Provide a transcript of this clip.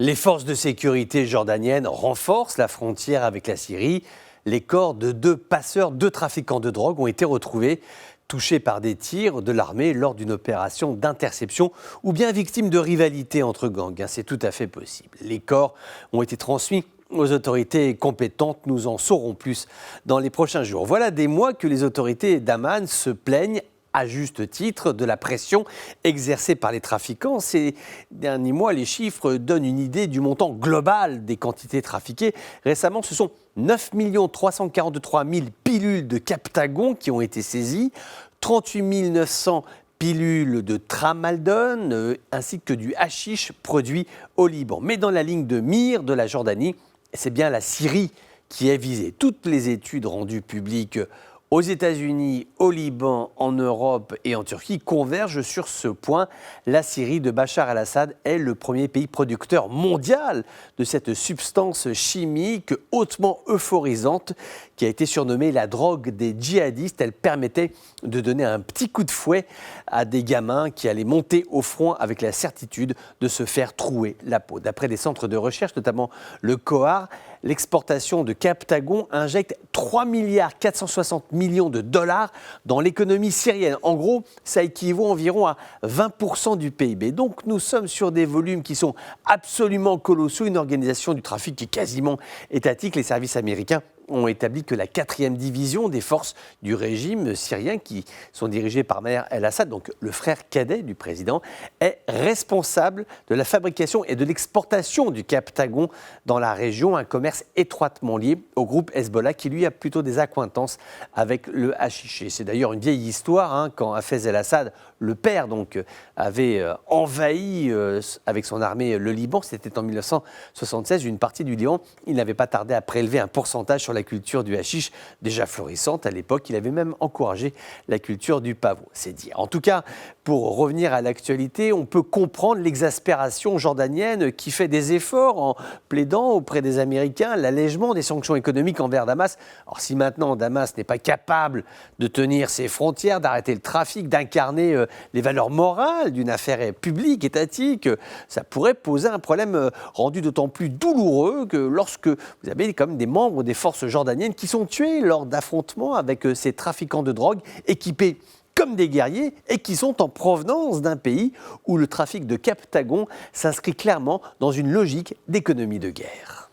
Les forces de sécurité jordaniennes renforcent la frontière avec la Syrie. Les corps de deux trafiquants de drogue ont été retrouvés, touchés par des tirs de l'armée lors d'une opération d'interception ou bien victimes de rivalités entre gangs. C'est tout à fait possible. Les corps ont été transmis aux autorités compétentes. Nous en saurons plus dans les prochains jours. Voilà des mois que les autorités d'Amman se plaignent à juste titre de la pression exercée par les trafiquants. Ces derniers mois, les chiffres donnent une idée du montant global des quantités trafiquées. Récemment, ce sont 9 343 000 pilules de Captagon qui ont été saisies, 38 900 pilules de Tramaldone, ainsi que du hashish produit au Liban. Mais dans la ligne de mire de la Jordanie, c'est bien la Syrie qui est visée. Toutes les études rendues publiques aux États-Unis, au Liban, en Europe et en Turquie convergent sur ce point. La Syrie de Bachar el-Assad est le premier pays producteur mondial de cette substance chimique hautement euphorisante qui a été surnommée la drogue des djihadistes. Elle permettait de donner un petit coup de fouet à des gamins qui allaient monter au front avec la certitude de se faire trouer la peau. D'après des centres de recherche, notamment le COAR, l'exportation de Captagon injecte 3 460 millions de dollars dans l'économie syrienne. En gros, ça équivaut environ à 20% du PIB. Donc nous sommes sur des volumes qui sont absolument colossaux, une organisation du trafic qui est quasiment étatique. Les services américains ont établi que la 4e division des forces du régime syrien, qui sont dirigées par Bachar el-Assad, donc le frère cadet du président, est responsable de la fabrication et de l'exportation du Captagon dans la région, un commerce étroitement lié au groupe Hezbollah qui lui a plutôt des accointances avec le hashish. C'est d'ailleurs une vieille histoire, quand Hafez el-Assad, le père, avait envahi avec son armée le Liban, c'était en 1976, une partie du Liban. Il n'avait pas tardé à prélever un pourcentage sur la culture du hashish, déjà florissante à l'époque. Il avait même encouragé la culture du pavot, c'est dire. En tout cas, pour revenir à l'actualité, on peut comprendre l'exaspération jordanienne qui fait des efforts en plaidant auprès des Américains l'allègement des sanctions économiques envers Damas. Alors si maintenant Damas n'est pas capable de tenir ses frontières, d'arrêter le trafic, d'incarner les valeurs morales d'une affaire publique, étatique, ça pourrait poser un problème rendu d'autant plus douloureux que lorsque vous avez comme des membres des forces jordaniennes qui sont tués lors d'affrontements avec ces trafiquants de drogue équipés comme des guerriers et qui sont en provenance d'un pays où le trafic de Captagon s'inscrit clairement dans une logique d'économie de guerre.